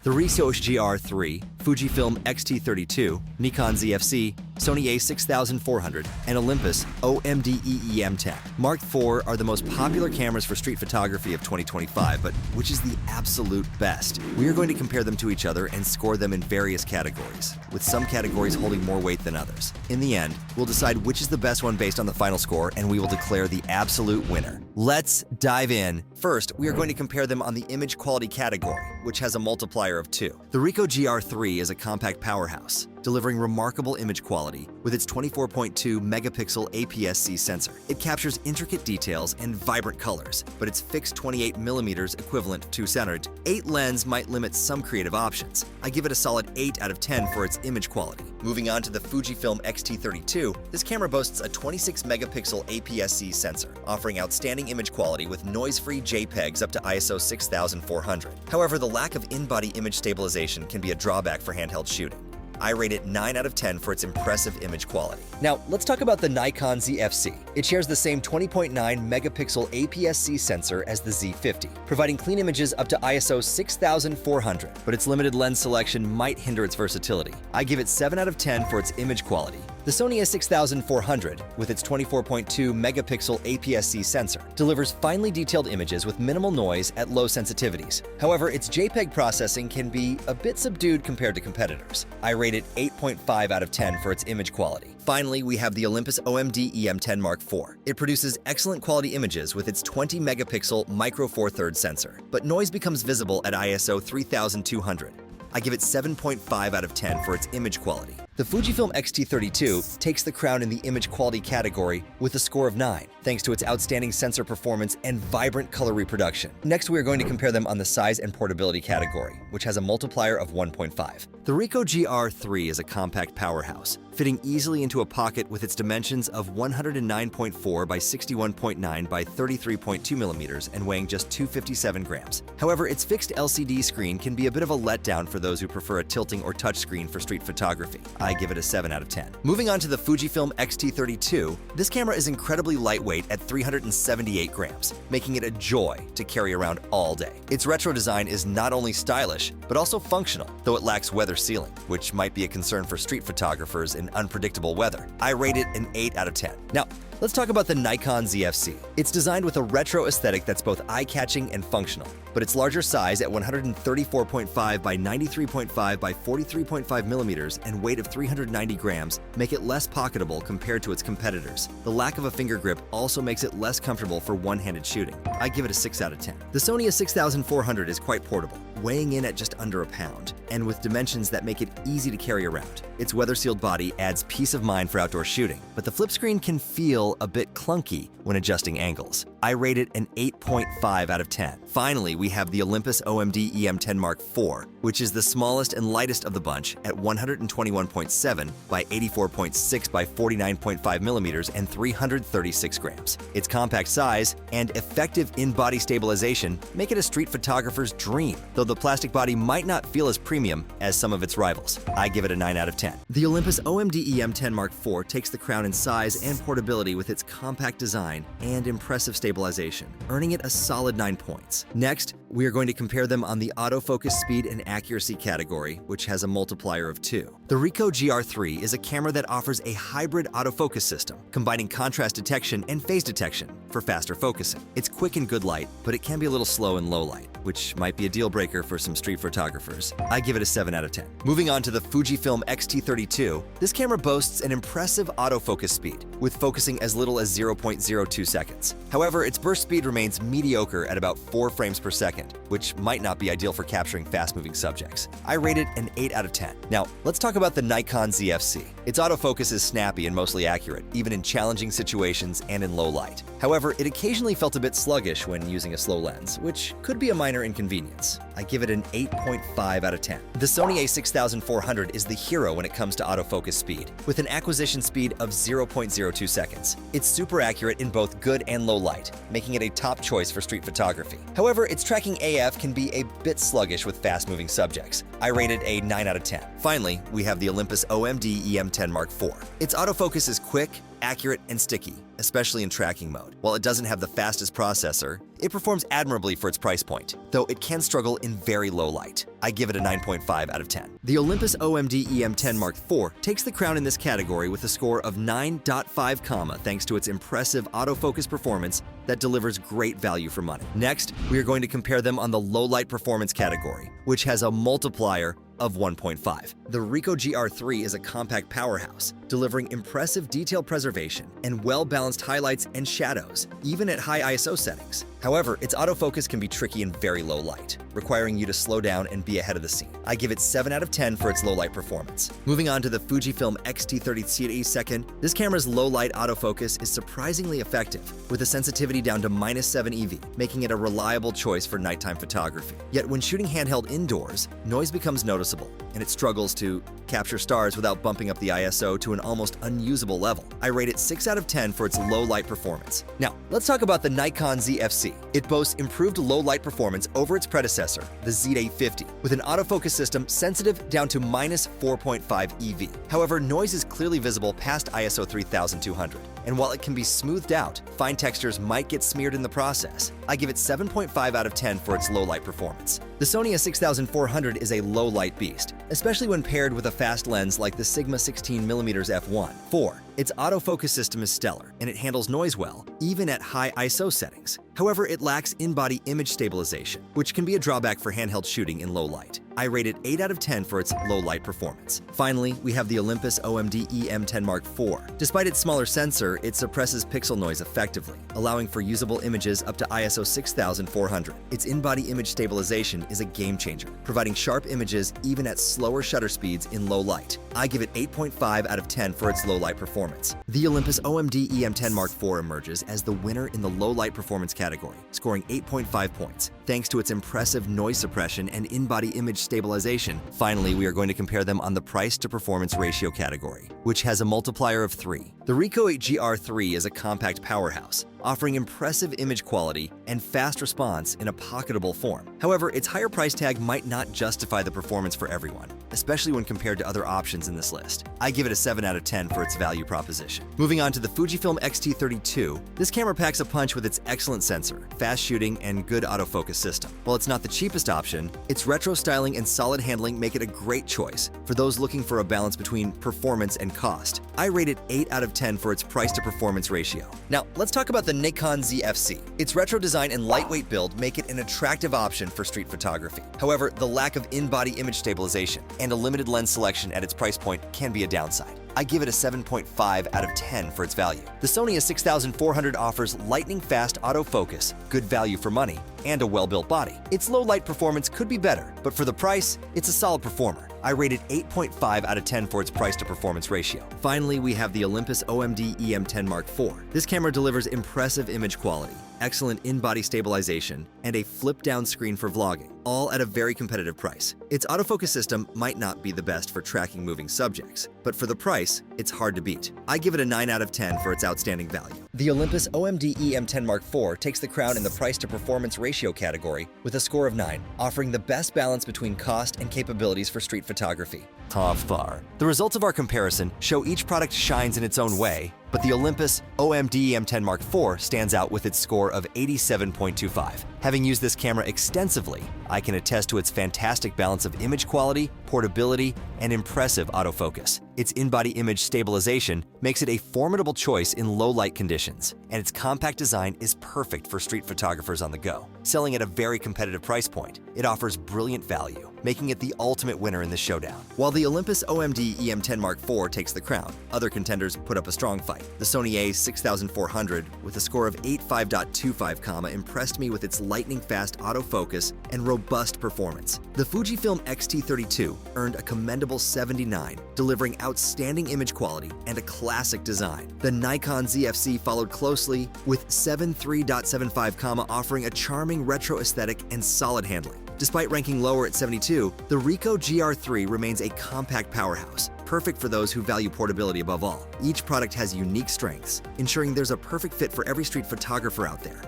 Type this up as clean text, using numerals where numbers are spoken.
The RICOH GR III, Fujifilm X-T30 II, Nikon Z, Sony A6400, and Olympus OMD-EEM10. Mark IV are the most popular cameras for street photography of 2025, but which is the absolute best? We are going to compare them to each other and score them in various categories, with some categories holding more weight than others. In the end, we'll decide which is the best one based on the final score, and we will declare the absolute winner. Let's dive in. First, we are going to compare them on the image quality category, which has a multiplier of 2. The RICOH GR III is a compact powerhouse, delivering remarkable image quality with its 24.2 megapixel APS-C sensor. It captures intricate details and vibrant colors, but its fixed 28mm equivalent to 2-8 lens might limit some creative options. I give it a solid 8 out of 10 for its image quality. Moving on to the Fujifilm X-T30 II, this camera boasts a 26 megapixel APS-C sensor, offering outstanding image quality with noise-free JPEGs up to ISO 6400. However, the lack of in-body image stabilization can be a drawback for handheld shooting. I rate it 9 out of 10 for its impressive image quality. Now, let's talk about the Nikon Z. It shares the same 20.9 megapixel APS-C sensor as the Z50, providing clean images up to ISO 6400, but its limited lens selection might hinder its versatility. I give it 7 out of 10 for its image quality. The Sony A6400, with its 24.2 megapixel APS-C sensor, delivers finely detailed images with minimal noise at low sensitivities. However, its JPEG processing can be a bit subdued compared to competitors. I rate it 8.5 out of 10 for its image quality. Finally, we have the Olympus OMD-EM10 Mark IV. It produces excellent quality images with its 20 megapixel micro four thirds sensor, but noise becomes visible at ISO 3200. I give it 7.5 out of 10 for its image quality. The Fujifilm X-T30 II takes the crown in the image quality category with a score of 9, thanks to its outstanding sensor performance and vibrant color reproduction. Next, we are going to compare them on the size and portability category, which has a multiplier of 1.5. The RICOH GR III is a compact powerhouse, fitting easily into a pocket with its dimensions of 109.4 by 61.9 by 33.2 millimeters and weighing just 257 grams. However, its fixed LCD screen can be a bit of a letdown for those who prefer a tilting or touchscreen for street photography. I give it a 7 out of 10. Moving on to the Fujifilm X-T30 II, this camera is incredibly lightweight at 378 grams, making it a joy to carry around all day. Its retro design is not only stylish, but also functional, though it lacks weather sealing, which might be a concern for street photographers in unpredictable weather. I rate it an 8 out of 10. Now, let's talk about the Nikon Z. It's designed with a retro aesthetic that's both eye-catching and functional, but its larger size at 134.5 by 93.5 by 43.5 millimeters and weight of 390 grams make it less pocketable compared to its competitors. The lack of a finger grip also makes it less comfortable for one-handed shooting. I give it a 6 out of 10. The Sony A6400 is quite portable, weighing in at just under a pound, and with dimensions that make it easy to carry around. Its weather-sealed body adds peace of mind for outdoor shooting, but the flip screen can feel a bit clunky when adjusting angles. I rate it an 8.5 out of 10. Finally, we have the Olympus OMD-EM10 Mark IV, which is the smallest and lightest of the bunch at 121.7 by 84.6 by 49.5 millimeters and 336 grams. Its compact size and effective in-body stabilization make it a street photographer's dream, though the plastic body might not feel as premium as some of its rivals. I give it a 9 out of 10. The Olympus OMD-EM10 Mark IV takes the crown in size and portability with its compact design and impressive stabilization, earning it a solid 9 points. Next, we are going to compare them on the autofocus speed and accuracy category, which has a multiplier of 2. The RICOH GR III is a camera that offers a hybrid autofocus system, combining contrast detection and phase detection for faster focusing. It's quick in good light, but it can be a little slow in low light, which might be a deal breaker for some street photographers. I give it a 7 out of 10. Moving on to the Fujifilm X-T30 II, this camera boasts an impressive autofocus speed, with focusing as little as 0.02 seconds. However, its burst speed remains mediocre at about 4 frames per second, which might not be ideal for capturing fast-moving subjects. I rate it an 8 out of 10. Now, let's talk about the Nikon Z. Its autofocus is snappy and mostly accurate, even in challenging situations and in low light. However, it occasionally felt a bit sluggish when using a slow lens, which could be a minor inconvenience. I give it an 8.5 out of 10. The Sony A6400 is the hero when it comes to autofocus speed, with an acquisition speed of 0.02 seconds. It's super accurate in both good and low light, making it a top choice for street photography. However, its tracking AF can be a bit sluggish with fast-moving subjects. I rate it a 9 out of 10. Finally, we have the Olympus OMD-EM10 Mark IV. Its autofocus is quick, accurate and sticky, especially in tracking mode. While it doesn't have the fastest processor, it performs admirably for its price point, though it can struggle in very low light. I give it a 9.5 out of 10. The Olympus OMD EM10 Mark IV takes the crown in this category with a score of 9.5, thanks to its impressive autofocus performance that delivers great value for money. Next, we are going to compare them on the low light performance category, which has a multiplier of 1.5. The RICOH GR III is a compact powerhouse, delivering impressive detail preservation and well-balanced highlights and shadows, even at high ISO settings. However, its autofocus can be tricky in very low light, requiring you to slow down and be ahead of the scene. I give it 7 out of 10 for its low light performance. Moving on to the Fujifilm X-T30 II, this camera's low light autofocus is surprisingly effective, with a sensitivity down to -7 EV, making it a reliable choice for nighttime photography. Yet when shooting handheld indoors, noise becomes noticeable, and it struggles to capture stars without bumping up the ISO to an almost unusable level. I rate it 6 out of 10 for its low light performance. Now, let's talk about the Nikon Z FC. It boasts improved low light performance over its predecessor, the Z850, with an autofocus system sensitive down to -4.5 EV. However, noise is clearly visible past ISO 3200. And while it can be smoothed out, fine textures might get smeared in the process. I give it 7.5 out of 10 for its low light performance. The Sony A6400 is a low light beast, especially when paired with a fast lens like the Sigma 16mm f1. 4. Its autofocus system is stellar, and it handles noise well, even at high ISO settings. However, it lacks in-body image stabilization, which can be a drawback for handheld shooting in low light. I rate it 8 out of 10 for its low light performance. Finally, we have the Olympus OMD EM10 Mark IV. Despite its smaller sensor, it suppresses pixel noise effectively, allowing for usable images up to ISO 6400. Its in-body image stabilization is a game changer, providing sharp images even at slower shutter speeds in low light. I give it 8.5 out of 10 for its low light performance. The Olympus OMD EM10 Mark IV emerges as the winner in the low light performance category, scoring 8.5 points, thanks to its impressive noise suppression and in-body image stabilization. Finally, we are going to compare them on the price to performance ratio category, which has a multiplier of 3. The RICOH GR III is a compact powerhouse, offering impressive image quality and fast response in a pocketable form. However, its higher price tag might not justify the performance for everyone, especially when compared to other options in this list. I give it a 7 out of 10 for its value proposition. Moving on to the Fujifilm X-T30 II, this camera packs a punch with its excellent sensor, fast shooting, and good autofocus system. While it's not the cheapest option, its retro styling and solid handling make it a great choice for those looking for a balance between performance and cost. I rate it 8 out of 10 for its price to performance ratio. Now, let's talk about the Nikon Z FC. Its retro design and lightweight build make it an attractive option for street photography. However, the lack of in-body image stabilization and a limited lens selection at its price point can be a downside. I give it a 7.5 out of 10 for its value. The Sony A6400 offers lightning-fast autofocus, good value for money, and a well-built body. Its low-light performance could be better, but for the price, it's a solid performer. I rate it 8.5 out of 10 for its price-to-performance ratio. Finally, we have the Olympus OMD EM10 Mark IV. This camera delivers impressive image quality, excellent in-body stabilization, and a flip-down screen for vlogging, all at a very competitive price. Its autofocus system might not be the best for tracking moving subjects, but for the price, it's hard to beat. I give it a 9 out of 10 for its outstanding value. The Olympus OMD EM10 Mark IV takes the crown in the price-to-performance ratio category with a score of 9, offering the best balance between cost and capabilities for street photography. The results of our comparison show each product shines in its own way, but the Olympus OMD EM10 Mark IV stands out with its score of 87.25. Having used this camera extensively, I can attest to its fantastic balance of image quality, portability, and impressive autofocus. Its in-body image stabilization makes it a formidable choice in low-light conditions, and its compact design is perfect for street photographers on the go. Selling at a very competitive price point, it offers brilliant value, making it the ultimate winner in the showdown. While the Olympus OMD EM10 Mark IV takes the crown, other contenders put up a strong fight. The Sony A6400, with a score of 85.25, impressed me with its lightning-fast autofocus and robust performance. The Fujifilm X-T30 II earned a commendable 79, delivering outstanding image quality and a classic design. The Nikon Z FC followed closely with 73.75, offering a charming retro aesthetic and solid handling. Despite ranking lower at 72, the RICOH GR III remains a compact powerhouse, perfect for those who value portability above all. Each product has unique strengths, ensuring there's a perfect fit for every street photographer out there.